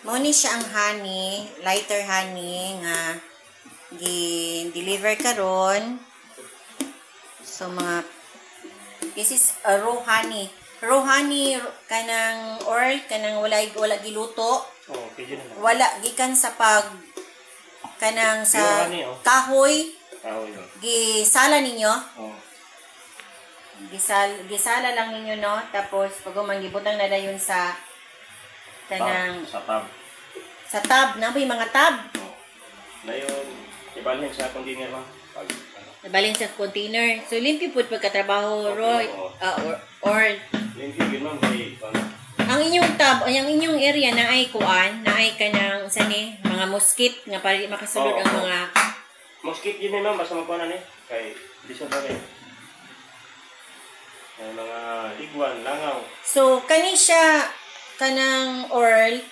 Mao ni siya ang honey, lighter honey nga gi-deliver karon. So this is a raw honey. Raw honey kanang oil kanang wala giluto. Oh, pwede na. Wala gikan sa kanang sa honey, kahoy. Kahoy. Gisala ninyo. Oh. Gisala lang ninyo, no? Tapos pag gibutang na dayon sa kanang sa tab na may mga tab. Oh. Dayon ibalhin sa container ba? Ibalhin sa container. So limpyo pud pagkatrabaho Roy or limpyo gyud man kay ang inyong tab, ang inyong area na ay kuan, na ay kanang sani mga mosquito nga para makasulod ang mga mosquito yun ma'am basta magkuan ni kay dison pa rin. Ay mga ligwan, langaw. So kani siya kanang oil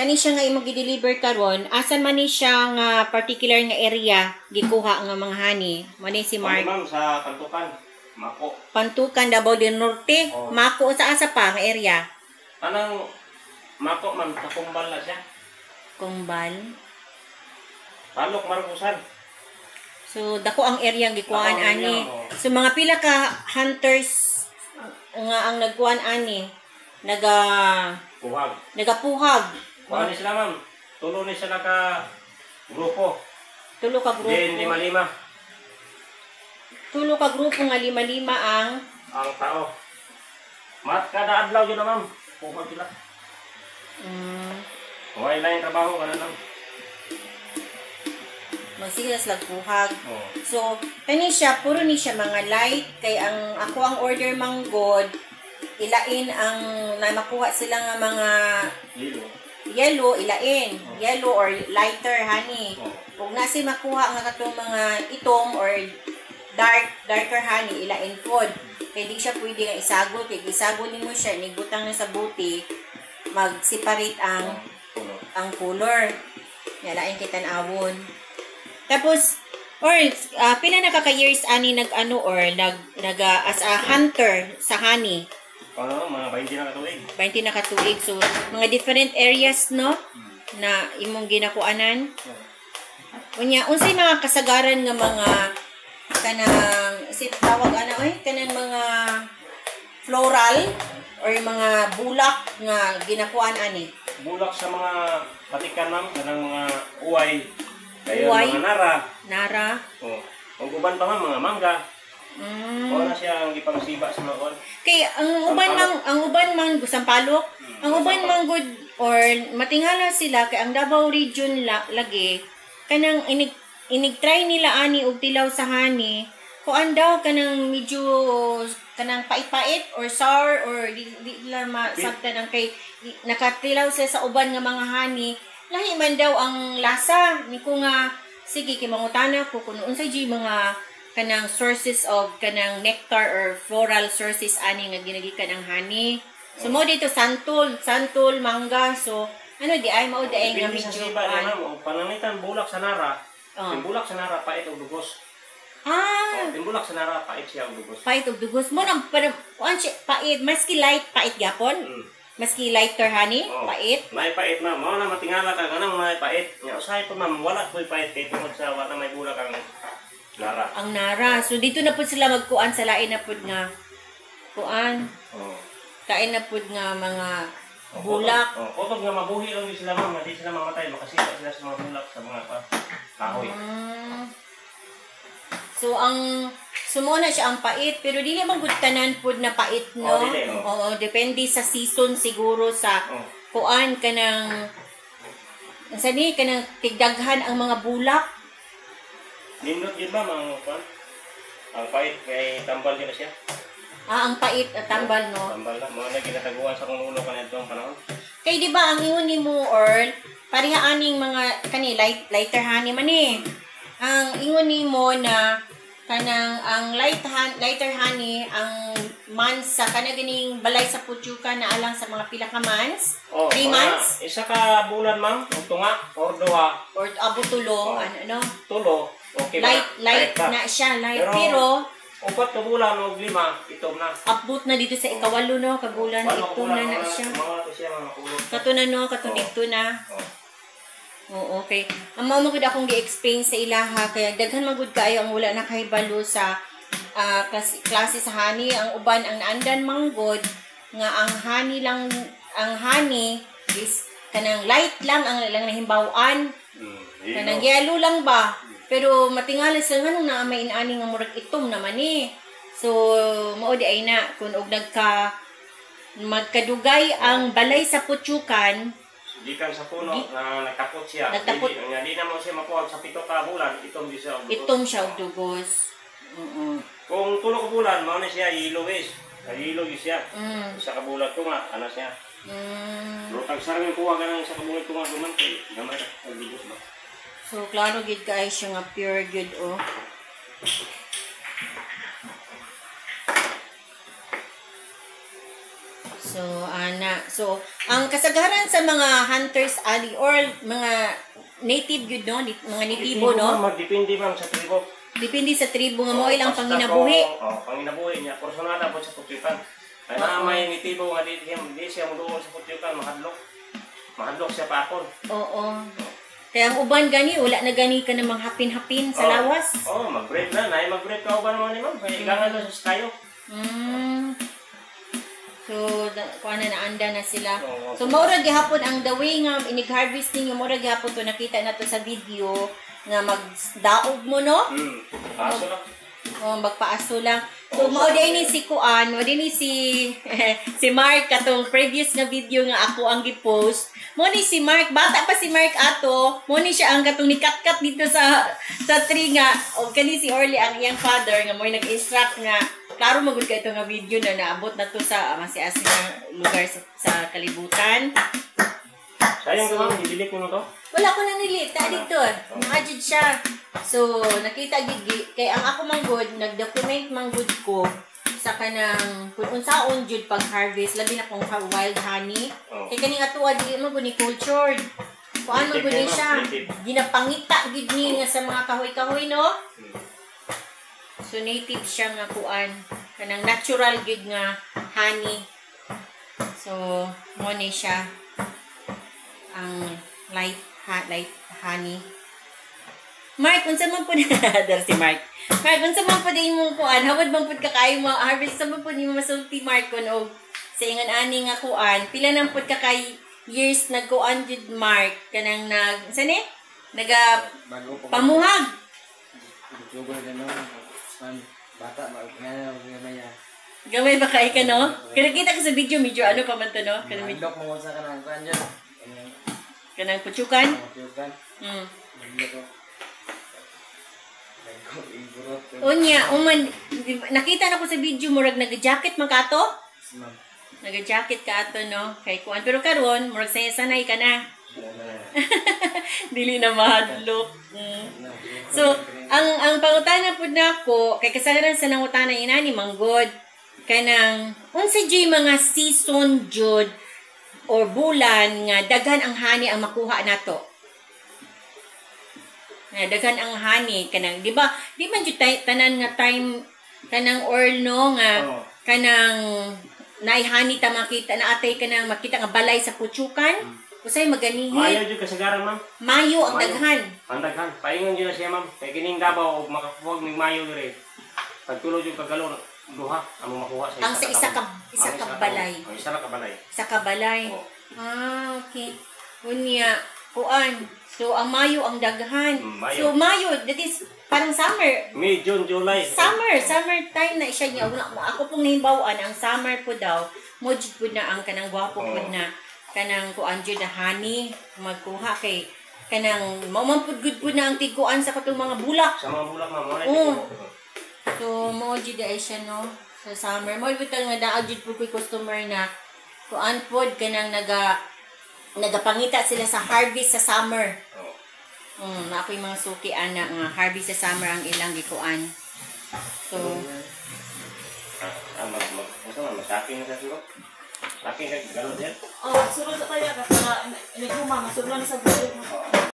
kani siya nga imong gi-deliver karon, asan man ni siya nga particular nga area gikuha nga mga honey? Mo ni si Mark. Ma'am sa Pantukan, Mako. Pantukan, Davao del Norte, Mako sa asa pa nga area? Anang Mako ma'am, sa Kumbal na siya. Kumbal. Palok Markusan. So dako ang area ang gikuhaan ani. So mga pila ka hunters nga ang nagkuhan ani, nagapuhag. Kuha ni sila ma'am. Tulo ni sila ka grupo. Tulo ka grupo. Then 5-5. Tulo ka grupo nga 5-5 ang tao. Mat kada adlaw yun na ma'am. Puhag sila. Huwag na yung trabaho ka na lang. Magsigas lagpuhag. So, kani siya, puro ni siya mga light. Kay ako ang order manggod, ilain ang makuha sila nga mga yellow, ilain. Yellow or lighter honey. Kung nasi makuha nga katong mga itom or darker honey, ilain pod. Kaya di siya pwede nga isagol. Kaya isagol mo siya, nigutang na sa buti, mag-separate ang color. Yalain kita nawon. Tapos, pila na kaka-years ani nag-ano or as a hunter sa honey? Mga 20 na katuig. 20 na katuig. So, mga different areas, no? Na imong ginakuanan. Unya, unsay mga kasagaran nga mga kanang tawag kanang mga floral or mga bulak nga ginakuan ani? Bulak sa mga patikan ma'am, kanang mga uway. Kaya mga nara. Ang uban pa ma'am, mga mangga. Na siya ang ipangsiba sa mga uwan. Kay ang uban man gusampalok. Ang uban man good or matingala sila kay ang Davao region lagi kanang inig-try nila ani og tilaw sa honey. Kuan daw kanang medyo kanang pait-pait or sour or di lang masabtan ang kay nakatilaw sila sa uban nga mga honey. Lahi man daw ang lasa ni ko nga sige kay mangutana ko kun unsay mga kanang sources of kanang nectar or floral sources ani nga ginagikan ang honey. So mo dito santol, mangga. So di ay mao di ay nga medyo panangitan bulak sa nara. Yung bulak sa nara pait og dugos. Yung bulak sa nara pait siya og dugos. Pait og dugos mo nang pait maski light pait gapon. Maski lighter honey, pait. May pait na, mao na matingala ka kanang may pait. Nya usahay pa ma'am wala koy pait kay tungod sa wala may bulak ang nara. Ang nara. So dito na pud sila magkuan sa lain na pud nga kuan. Kain na pud nga mga bulak. Otog nga mabuhi lang sila ma'am, hindi sila mamatay, makasira sila sa mga bulak sa mga kahoy. So sumuna siya ang pait, pero dili man gud tanan pud na pait, no? Oo, depende sa season siguro sa kuan kanang kanang tigdaghan ang mga bulak. Nindot yun ba mga kuan? Ang pait kay tambal din na siya. Ang pait at tambal, no? Tambal na, mga ginataguan sa kung ulo kanito ang panahon. Kay di ba ang ingon nimo or pareha aning mga lighter honey man eh. Ang ingon nimo na kanang ang lighter honey ang months sa kanaganing balay sa putyuka na alang sa mga pila ka months? 3 months? Isa ka bulan ma'am, tunga or duha. Or abo tulo, ano? Tulo. Okay light na siya, light. Pero 4 ka bulan o 5 itom na. Abot na dito sa ikawalo no, kabulan itom na siya. Mga to siya mga kulot. Kato na no, kato dito na. Oo, okay. Ang mao magud akong gi-explain sa ilaha kaya daghan magud kaayo ang wala na kahibalo sa klase sa honey. Ang uban ang naandan manggod nga ang honey is kanang light lang ang lang nahimbawan. Kanang yellow lang ba? Pero matingali sa nganong na may inani nga murag itom naman eh. So mao di ay na kun og magkadugay ang balay sa putyukan. Gikan sa puno na nagtapot siya. Hindi na mo siya makuha sa 7 ka bulan, itom di siya. Itom siya og dugos. Kung 3 ka bulan, mao na siya yellow is. Yellow is siya. Sa kabulat ko nga, ana siya. Pero tag sarang kuha ka ng sa kabulat ko nga duman kay gamay ang dugos ba. So klaro gid kay siya nga pure good oh. So, So, ang kasagaran sa mga hunters ali or mga native yun, no? Mga natibo, no? Depende man sa tribo. Depende sa tribo nga mo ilang panginabuhi. Panginabuhi niya. Personada po sa putyukan. Ay na may natibo nga di siya muduol sa putyukan, mahadlok. Mahadlok siya pa ako. Oo. Kaya ang uban gani, wala na gani ka namang hapin-hapin sa lawas. Oo, mag-breed na. Nay mag-breed ka uban mo ni ma'am. Kaya igangan doon sa tayo. So, kuha na naanda na sila. So, maura gihapon ang the way nga inig-harvest ninyo, maura gihapon to nakita na to sa video nga magdaog mo, no? Paaso lang. Magpaaso lang. So, mauday ni si Kuan, mauday ni si Mark katong previous nga video nga ako ang gi-post. Mo ni si Mark, bata pa si Mark ato, mo ni siya ang katong nikat-kat dito sa tree nga. O kani si Orly ang iyang father nga mo nag-instruct nga klaro magud kay ito nga video na naabot na to sa masiasing lugar sa kalibutan. Sayang ko ma'am, i-delete mo to? Wala ko nang delete, ta dito. Nakajud siya. So, nakita gid kay ang ako manggod, nag-document manggod ko sa kanang kung unsaon jud pag-harvest labi na kung wild honey. Kay kani atuwa di mo guni cultured. Kuan mo guni siya. Ginapangita gid ni nga sa mga kahoy-kahoy, no? So native siya nga kuan kanang natural gid nga honey. So mo ni siya ang light honey. Mark, unsa man pud dar si Mark. Mark, unsa man pud imong kuan, hawad man pud ka kay mo harvest sa man pud imong masulti Mark kun og sa ingon ani nga kuan, pila nang pud ka kay years nagkuan jud Mark kanang sani? Naga pamuhag. Bata gamay ba kay ka, no? Kita ka sa video medyo ano pa man to, no? Handok mo sa kanang kuan dyan. Kanang putyukan? Putyukan. Unya, nakita na ko sa video murag nag-jacket man ka to? Nag-jacket ka ato, no? Kay kuan pero karon murag sanay ka na. Dili na mahadlok. So, ang pangutana pud nako kay kasagaran sa nangutana inani manggod kanang unsa jud mga season jud or bulan nga daghan ang honey ang makuha nato. Nga daghan ang honey kanang di ba? Di man jud tanan nga time kanang or no nga kanang naay honey ta makita na atay kanang makita nga balay sa putyukan. Usay maganihi. Mayo jud kasagaran ma'am. Mayo ang daghan. Ang daghan. Paingon jud na siya ma'am. Kay kining Davao og makakuha ning mayo dire. Pagtulo jud kagalon duha amo makuha sa isa ka balay. Ang isa ka balay. Isa ka balay. Okay. Unya kuan. So ang Mayo ang daghan. So Mayo that is parang summer. May, June, July. Summer time na siya niya. Ako pong nahimbawaan ang summer po daw. Mojud po na ang kanang gwapo po na kanang kuan jud na honey magkuha kay kanang mamampud good po na ang tiguan sa katong mga bulak. Sa mga bulak ma'am. So mo jud ay siya no sa summer. Mo bitan nga daag jud po koy customer na kuan pod kanang nagapangita sila sa harvest sa summer. Na ako'y mga suki ana nga harvest sa summer ang ilang gikuan. So masapin na sa suro. Masapin ka galon yan. Surod sa kaya kasi na iniguma, masublan sa video mo.